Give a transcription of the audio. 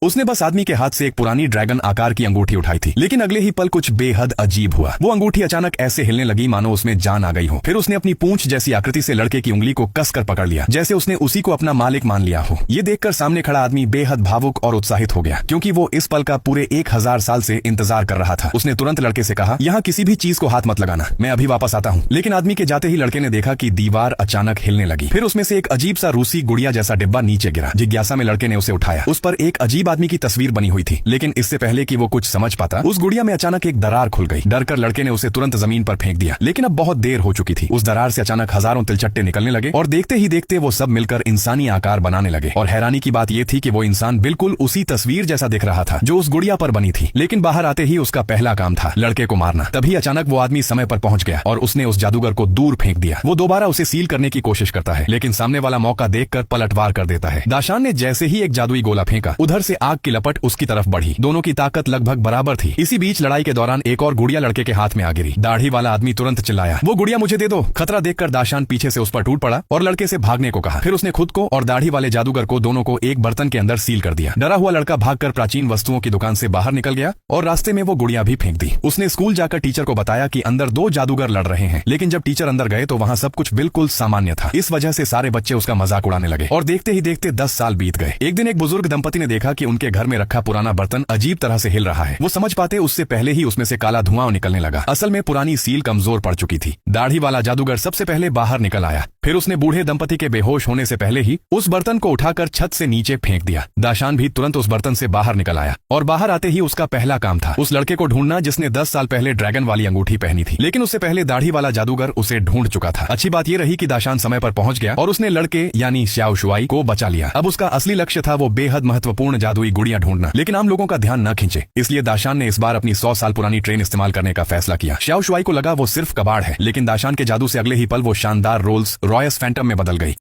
उसने बस आदमी के हाथ से एक पुरानी ड्रैगन आकार की अंगूठी उठाई थी, लेकिन अगले ही पल कुछ बेहद अजीब हुआ। वो अंगूठी अचानक ऐसे हिलने लगी मानो उसमें जान आ गई हो। फिर उसने अपनी पूंछ जैसी आकृति से लड़के की उंगली को कसकर पकड़ लिया, जैसे उसने उसी को अपना मालिक मान लिया हो। ये देखकर सामने खड़ा आदमी बेहद भावुक और उत्साहित हो गया, क्योंकि वो इस पल का पूरे 1000 साल से इंतजार कर रहा था। उसने तुरंत लड़के से कहा, यहाँ किसी भी चीज को हाथ मत लगाना, मैं अभी वापस आता हूँ। लेकिन आदमी के जाते ही लड़के ने देखा कि दीवार अचानक हिलने लगी। फिर उसमें से एक अजीब सा रूसी गुड़िया जैसा डिब्बा नीचे गिरा। जिज्ञासा में लड़के ने उसे उठाया। उस पर एक अजीब आदमी की तस्वीर बनी हुई थी, लेकिन इससे पहले कि वो कुछ समझ पाता, उस गुड़िया में अचानक एक दरार खुल गई। डरकर लड़के ने उसे तुरंत जमीन पर फेंक दिया, लेकिन अब बहुत देर हो चुकी थी। उस दरार से अचानक हजारों तिलचट्टे निकलने लगे और देखते ही देखते वो सब मिलकर इंसानी आकार बनाने लगे। और हैरानी की बात ये थी कि वो इंसान बिल्कुल उसी तस्वीर जैसा दिख रहा था जो उस गुड़िया पर बनी थी। लेकिन बाहर आते ही उसका पहला काम था लड़के को मारना। तभी अचानक वो आदमी समय पर पहुंच गया और उसने उस जादूगर को दूर फेंक दिया। वो दोबारा उसे सील करने की कोशिश करता है, लेकिन सामने वाला मौका देखकर पलटवार कर देता है। दाशान ने जैसे ही एक जादुई गोला फेंका, उधर से आग की लपट उसकी तरफ बढ़ी। दोनों की ताकत लगभग बराबर थी। इसी बीच लड़ाई के दौरान एक और गुड़िया लड़के के हाथ में आ गिरी। दाढ़ी वाला आदमी तुरंत चिल्लाया, वो गुड़िया मुझे दे दो। खतरा देखकर दाशान पीछे से उस पर टूट पड़ा और लड़के से भागने को कहा। फिर उसने खुद को और दाढ़ी वाले जादूगर को दोनों को एक बर्तन के अंदर सील कर दिया। डरा हुआ लड़का भागकर प्राचीन वस्तुओं की दुकान से बाहर निकल गया और रास्ते में वो गुड़िया भी फेंक दी। उसने स्कूल जाकर टीचर को बताया कि अंदर 2 जादूगर लड़ रहे हैं, लेकिन जब टीचर अंदर गए तो वहाँ सब कुछ बिल्कुल सामान्य था। इस वजह से सारे बच्चे उसका मजाक उड़ाने लगे और देखते ही देखते 10 साल बीत गए। एक दिन एक बुजुर्ग दंपति ने देखा कि उनके घर में रखा पुराना बर्तन अजीब तरह से हिल रहा है। वो समझ पाते उससे पहले ही उसमें से काला धुआं निकलने लगा। असल में पुरानी सील कमजोर पड़ चुकी थी। दाढ़ी वाला जादूगर सबसे पहले बाहर निकल आया। फिर उसने बूढ़े दंपति के बेहोश होने से पहले ही उस बर्तन को उठाकर छत से नीचे फेंक दिया। दाशान भी तुरंत उस बर्तन से बाहर निकल आया और बाहर आते ही उसका पहला काम था उस लड़के को ढूंढना जिसने 10 साल पहले ड्रैगन वाली अंगूठी पहनी थी। लेकिन उससे पहले दाढ़ी वाला जादूगर उसे ढूंढ चुका था। अच्छी बात यह रही कि दाशान समय पर पहुंच गया और उसने लड़के यानी श्याओ शुआई को बचा लिया। अब उसका असली लक्ष्य था वो बेहद महत्वपूर्ण जादुई गुड़िया ढूंढना, लेकिन आम लोगों का ध्यान न खींचे। इसलिए दाशान ने इस बार अपनी 100 साल पुरानी ट्रेन इस्तेमाल करने का फैसला किया। श्याओ शुआई को लगा वो सिर्फ कबाड़ है, लेकिन दाशान के जादू से अगले ही पल वो शानदार रोल्स रॉयस फैंटम में बदल गई।